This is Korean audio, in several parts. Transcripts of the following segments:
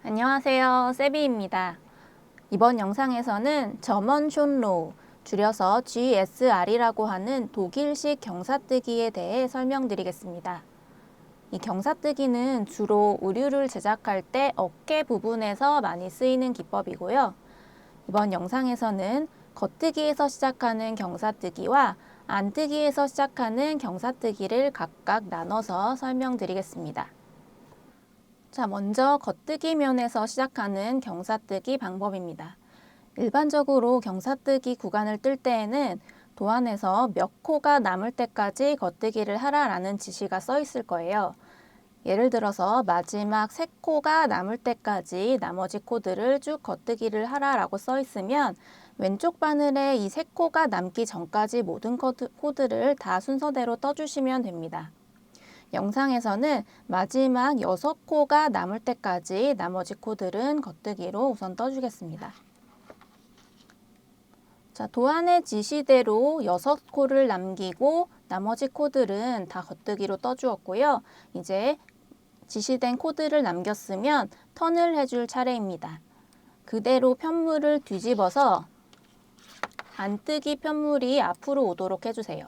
안녕하세요, 세비입니다. 이번 영상에서는 저먼 숀로우, 줄여서 GSR이라고 하는 독일식 경사뜨기에 대해 설명드리겠습니다. 이 경사뜨기는 주로 의류를 제작할 때 어깨 부분에서 많이 쓰이는 기법이고요. 이번 영상에서는 겉뜨기에서 시작하는 경사뜨기와 안뜨기에서 시작하는 경사뜨기를 각각 나눠서 설명드리겠습니다. 자, 먼저 겉뜨기 면에서 시작하는 경사뜨기 방법입니다. 일반적으로 경사뜨기 구간을 뜰 때에는 도안에서 몇 코가 남을 때까지 겉뜨기를 하라라는 지시가 써 있을 거예요. 예를 들어서 마지막 3코가 남을 때까지 나머지 코들을 쭉 겉뜨기를 하라라고 써 있으면 왼쪽 바늘에 이 3코가 남기 전까지 모든 코들을 다 순서대로 떠주시면 됩니다. 영상에서는 마지막 6코가 남을 때까지 나머지 코들은 겉뜨기로 우선 떠주겠습니다. 자, 도안의 지시대로 6코를 남기고 나머지 코들은 다 겉뜨기로 떠주었고요. 이제 지시된 코들을 남겼으면 턴을 해줄 차례입니다. 그대로 편물을 뒤집어서 안뜨기 편물이 앞으로 오도록 해주세요.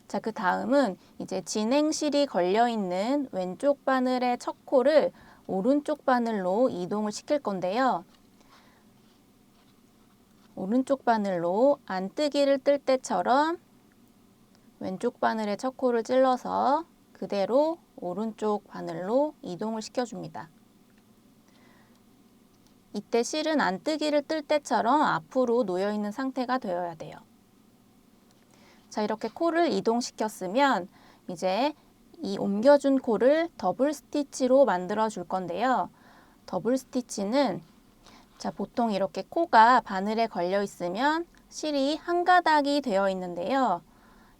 자, 그 다음은 이제 진행실이 걸려있는 왼쪽 바늘의 첫 코를 오른쪽 바늘로 이동을 시킬 건데요. 오른쪽 바늘로 안뜨기를 뜰 때처럼 왼쪽 바늘의 첫 코를 찔러서 그대로 오른쪽 바늘로 이동을 시켜줍니다. 이때 실은 안뜨기를 뜰 때처럼 앞으로 놓여있는 상태가 되어야 돼요. 자, 이렇게 코를 이동시켰으면 이제 이 옮겨준 코를 더블 스티치로 만들어 줄 건데요. 더블 스티치는 자, 보통 이렇게 코가 바늘에 걸려 있으면 실이 한 가닥이 되어 있는데요.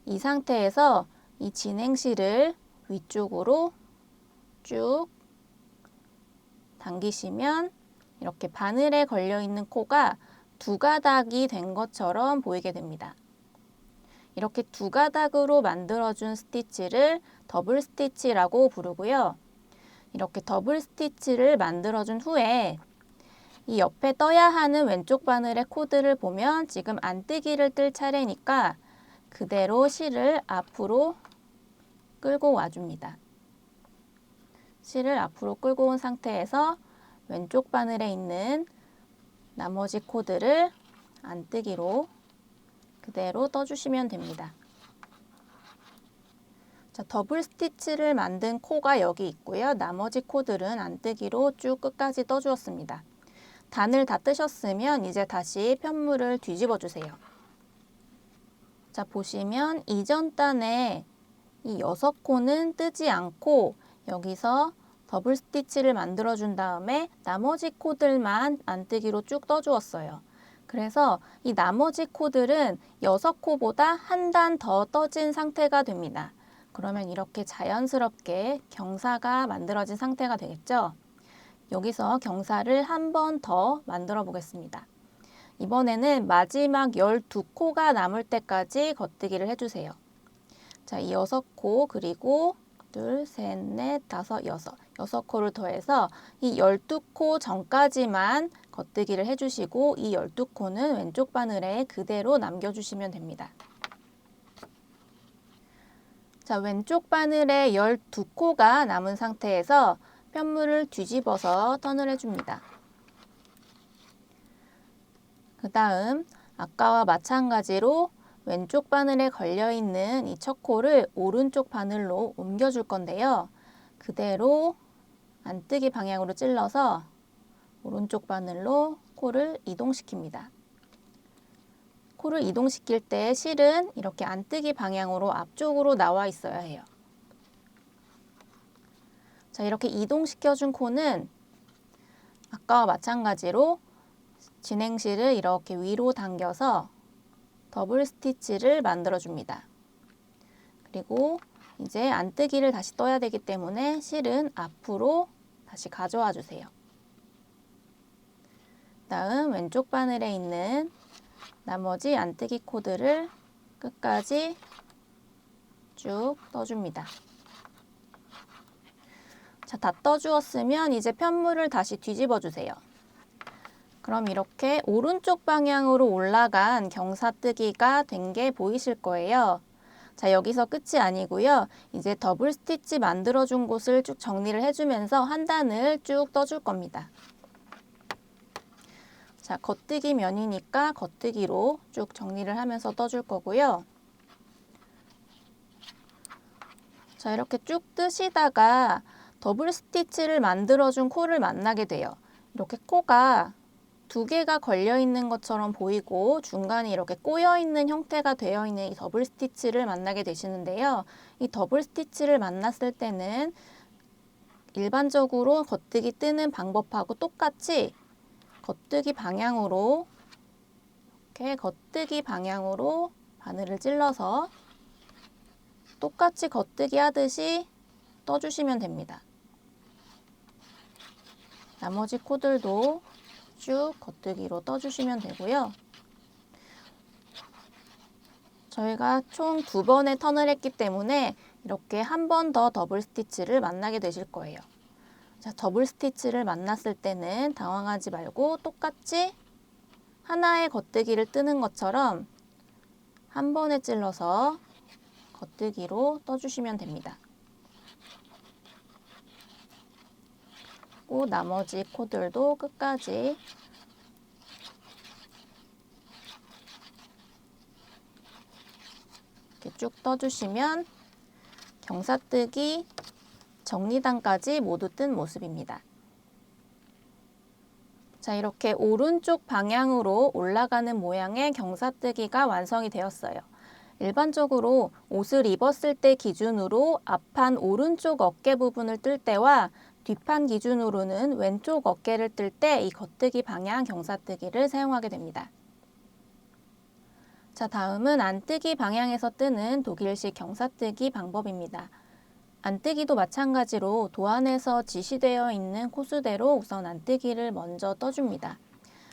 이 상태에서 이 진행실을 위쪽으로 쭉 당기시면 이렇게 바늘에 걸려 있는 코가 2가닥이 된 것처럼 보이게 됩니다. 이렇게 2가닥으로 만들어준 스티치를 더블 스티치라고 부르고요. 이렇게 더블 스티치를 만들어준 후에 이 옆에 떠야 하는 왼쪽 바늘의 코드를 보면 지금 안뜨기를 뜰 차례니까 그대로 실을 앞으로 끌고 와줍니다. 실을 앞으로 끌고 온 상태에서 왼쪽 바늘에 있는 나머지 코드를 안뜨기로 그대로 떠주시면 됩니다. 자, 더블 스티치를 만든 코가 여기 있고요. 나머지 코들은 안뜨기로 쭉 끝까지 떠주었습니다. 단을 다 뜨셨으면 이제 다시 편물을 뒤집어 주세요. 자, 보시면 이전 단에 이 6코는 뜨지 않고 여기서 더블 스티치를 만들어 준 다음에 나머지 코들만 안뜨기로 쭉 떠주었어요. 그래서 이 나머지 코들은 6코보다 한 단 더 떠진 상태가 됩니다. 그러면 이렇게 자연스럽게 경사가 만들어진 상태가 되겠죠? 여기서 경사를 한 번 더 만들어 보겠습니다. 이번에는 마지막 12코가 남을 때까지 겉뜨기를 해주세요. 자, 이 6코 그리고 둘, 셋, 넷, 다섯, 여섯. 6코를 더해서 이 12코 전까지만 겉뜨기를 해주시고 이 12코는 왼쪽 바늘에 그대로 남겨주시면 됩니다. 자, 왼쪽 바늘에 12코가 남은 상태에서 편물을 뒤집어서 턴을 해줍니다. 그 다음 아까와 마찬가지로 왼쪽 바늘에 걸려있는 이 첫 코를 오른쪽 바늘로 옮겨줄 건데요. 그대로 안뜨기 방향으로 찔러서 오른쪽 바늘로 코를 이동시킵니다. 코를 이동시킬 때 실은 이렇게 안뜨기 방향으로 앞쪽으로 나와 있어야 해요. 자, 이렇게 이동시켜준 코는 아까와 마찬가지로 진행실을 이렇게 위로 당겨서 더블 스티치를 만들어 줍니다. 그리고 이제 안뜨기를 다시 떠야 되기 때문에 실은 앞으로 다시 가져와 주세요. 다음 왼쪽 바늘에 있는 나머지 안뜨기 코드를 끝까지 쭉 떠줍니다. 자, 다 떠주었으면 이제 편물을 다시 뒤집어 주세요. 그럼 이렇게 오른쪽 방향으로 올라간 경사뜨기가 된 게 보이실 거예요. 자, 여기서 끝이 아니고요. 이제 더블 스티치 만들어준 곳을 쭉 정리를 해주면서 한 단을 쭉 떠줄 겁니다. 자, 겉뜨기 면이니까 겉뜨기로 쭉 정리를 하면서 떠줄 거고요. 자, 이렇게 쭉 뜨시다가 더블 스티치를 만들어준 코를 만나게 돼요. 이렇게 코가 두 개가 걸려 있는 것처럼 보이고 중간에 이렇게 꼬여 있는 형태가 되어 있는 이 더블 스티치를 만나게 되시는데요. 이 더블 스티치를 만났을 때는 일반적으로 겉뜨기 뜨는 방법하고 똑같이 겉뜨기 방향으로 이렇게 겉뜨기 방향으로 바늘을 찔러서 똑같이 겉뜨기 하듯이 떠주시면 됩니다. 나머지 코들도 쭉 겉뜨기로 떠주시면 되고요. 저희가 총 2번의 턴을 했기 때문에 이렇게 한 번 더 더블 스티치를 만나게 되실 거예요. 자, 더블 스티치를 만났을 때는 당황하지 말고 똑같이 하나의 겉뜨기를 뜨는 것처럼 한 번에 찔러서 겉뜨기로 떠주시면 됩니다. 그리고 나머지 코들도 끝까지 이렇게 쭉 떠주시면 경사뜨기 정리단까지 모두 뜬 모습입니다. 자, 이렇게 오른쪽 방향으로 올라가는 모양의 경사뜨기가 완성이 되었어요. 일반적으로 옷을 입었을 때 기준으로 앞판 오른쪽 어깨 부분을 뜰 때와 뒷판 기준으로는 왼쪽 어깨를 뜰 때 이 겉뜨기 방향 경사뜨기를 사용하게 됩니다. 자, 다음은 안뜨기 방향에서 뜨는 독일식 경사뜨기 방법입니다. 안뜨기도 마찬가지로 도안에서 지시되어 있는 코수대로 우선 안뜨기를 먼저 떠줍니다.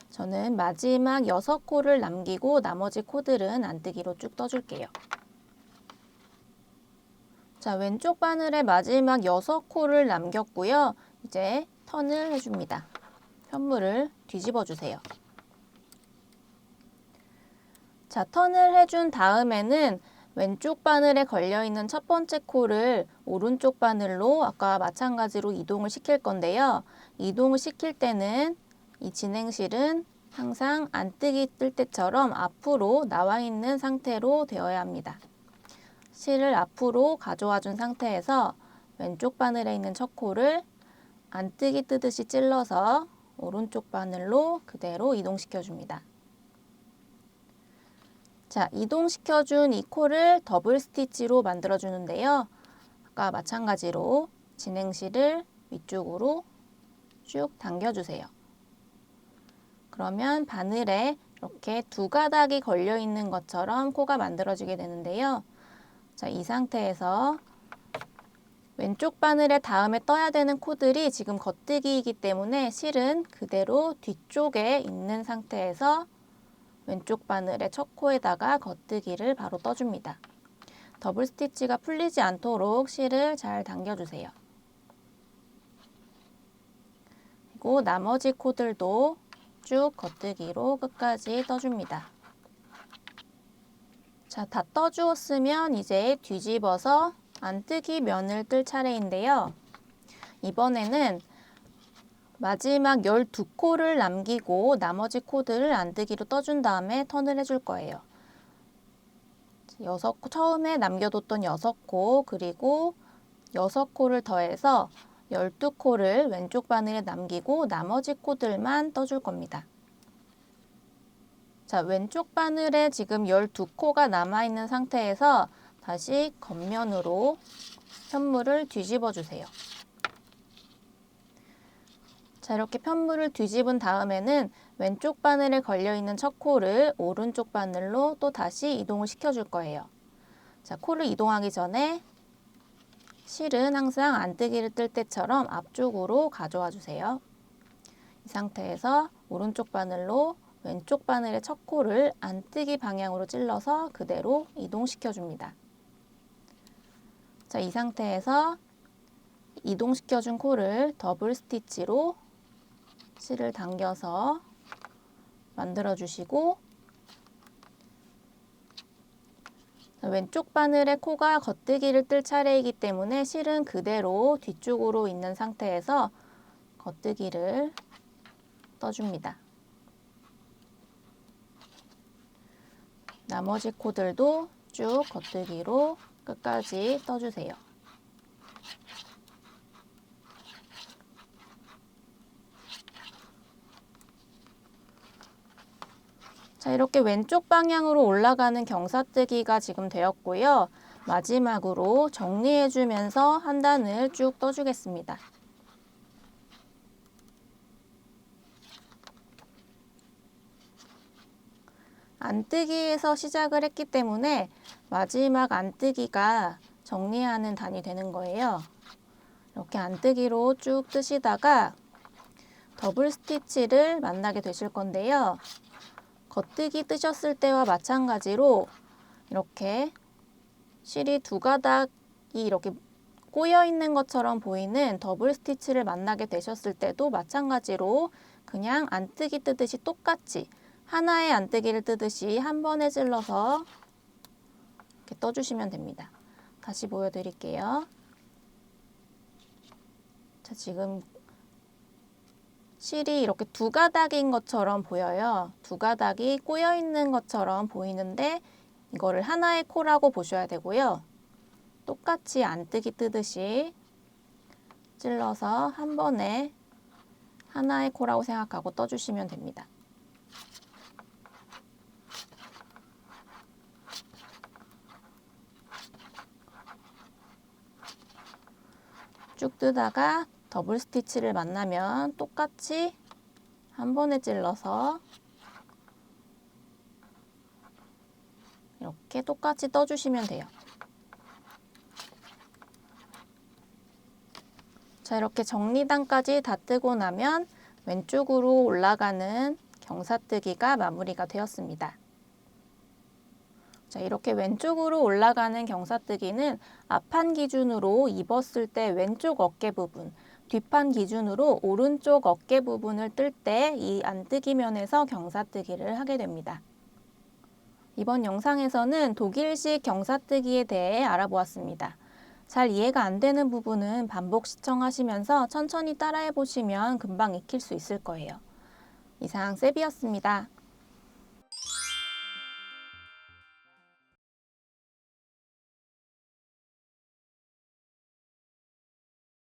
저는 마지막 6코를 남기고 나머지 코들은 안뜨기로 쭉 떠줄게요. 자, 왼쪽 바늘에 마지막 6코를 남겼고요. 이제 턴을 해줍니다. 편물을 뒤집어 주세요. 자, 턴을 해준 다음에는 왼쪽 바늘에 걸려있는 첫 번째 코를 오른쪽 바늘로 아까 마찬가지로 이동을 시킬 건데요. 이동을 시킬 때는 이 진행실은 항상 안뜨기 뜰 때처럼 앞으로 나와 있는 상태로 되어야 합니다. 실을 앞으로 가져와 준 상태에서 왼쪽 바늘에 있는 첫 코를 안뜨기 뜨듯이 찔러서 오른쪽 바늘로 그대로 이동시켜 줍니다. 자, 이동시켜준 이 코를 더블 스티치로 만들어 주는데요. 아까 마찬가지로 진행실을 위쪽으로 쭉 당겨주세요. 그러면 바늘에 이렇게 두 가닥이 걸려 있는 것처럼 코가 만들어지게 되는데요. 자, 이 상태에서 왼쪽 바늘에 다음에 떠야 되는 코들이 지금 겉뜨기이기 때문에 실은 그대로 뒤쪽에 있는 상태에서 왼쪽 바늘의 첫 코에다가 겉뜨기를 바로 떠줍니다. 더블 스티치가 풀리지 않도록 실을 잘 당겨주세요. 그리고 나머지 코들도 쭉 겉뜨기로 끝까지 떠줍니다. 자, 다 떠주었으면 이제 뒤집어서 안뜨기 면을 뜰 차례인데요. 이번에는 마지막 12코를 남기고 나머지 코들을 안뜨기로 떠준 다음에 턴을 해줄 거예요. 6코, 처음에 남겨뒀던 6코 그리고 6코를 더해서 12코를 왼쪽 바늘에 남기고 나머지 코들만 떠줄 겁니다. 자, 왼쪽 바늘에 지금 12코가 남아있는 상태에서 다시 겉면으로 편물을 뒤집어 주세요. 자, 이렇게 편물을 뒤집은 다음에는 왼쪽 바늘에 걸려있는 첫 코를 오른쪽 바늘로 또 다시 이동을 시켜줄 거예요. 자, 코를 이동하기 전에 실은 항상 안뜨기를 뜰 때처럼 앞쪽으로 가져와 주세요. 이 상태에서 오른쪽 바늘로 왼쪽 바늘의 첫 코를 안뜨기 방향으로 찔러서 그대로 이동시켜 줍니다. 자, 이 상태에서 이동시켜준 코를 더블 스티치로 실을 당겨서 만들어주시고, 왼쪽 바늘에 코가 겉뜨기를 뜰 차례이기 때문에 실은 그대로 뒤쪽으로 있는 상태에서 겉뜨기를 떠줍니다. 나머지 코들도 쭉 겉뜨기로 끝까지 떠주세요. 자, 이렇게 왼쪽 방향으로 올라가는 경사뜨기가 지금 되었고요. 마지막으로 정리해주면서 한 단을 쭉 떠주겠습니다. 안뜨기에서 시작을 했기 때문에 마지막 안뜨기가 정리하는 단이 되는 거예요. 이렇게 안뜨기로 쭉 뜨시다가 더블 스티치를 만나게 되실 건데요. 겉뜨기 뜨셨을 때와 마찬가지로 이렇게 실이 두 가닥이 이렇게 꼬여 있는 것처럼 보이는 더블 스티치를 만나게 되셨을 때도 마찬가지로 그냥 안뜨기 뜨듯이 똑같이 하나의 안뜨기를 뜨듯이 한 번에 찔러서 이렇게 떠주시면 됩니다. 다시 보여드릴게요. 자, 지금 실이 이렇게 두 가닥인 것처럼 보여요. 두 가닥이 꼬여 있는 것처럼 보이는데 이거를 하나의 코라고 보셔야 되고요. 똑같이 안뜨기 뜨듯이 찔러서 한 번에 하나의 코라고 생각하고 떠주시면 됩니다. 쭉 뜨다가 더블 스티치를 만나면 똑같이 한 번에 찔러서 이렇게 똑같이 떠주시면 돼요. 자, 이렇게 정리단까지 다 뜨고 나면 왼쪽으로 올라가는 경사뜨기가 마무리가 되었습니다. 자, 이렇게 왼쪽으로 올라가는 경사뜨기는 앞판 기준으로 입었을 때 왼쪽 어깨 부분, 뒷판 기준으로 오른쪽 어깨 부분을 뜰 때 이 안뜨기 면에서 경사뜨기를 하게 됩니다. 이번 영상에서는 독일식 경사뜨기에 대해 알아보았습니다. 잘 이해가 안 되는 부분은 반복 시청하시면서 천천히 따라해 보시면 금방 익힐 수 있을 거예요. 이상 세비였습니다.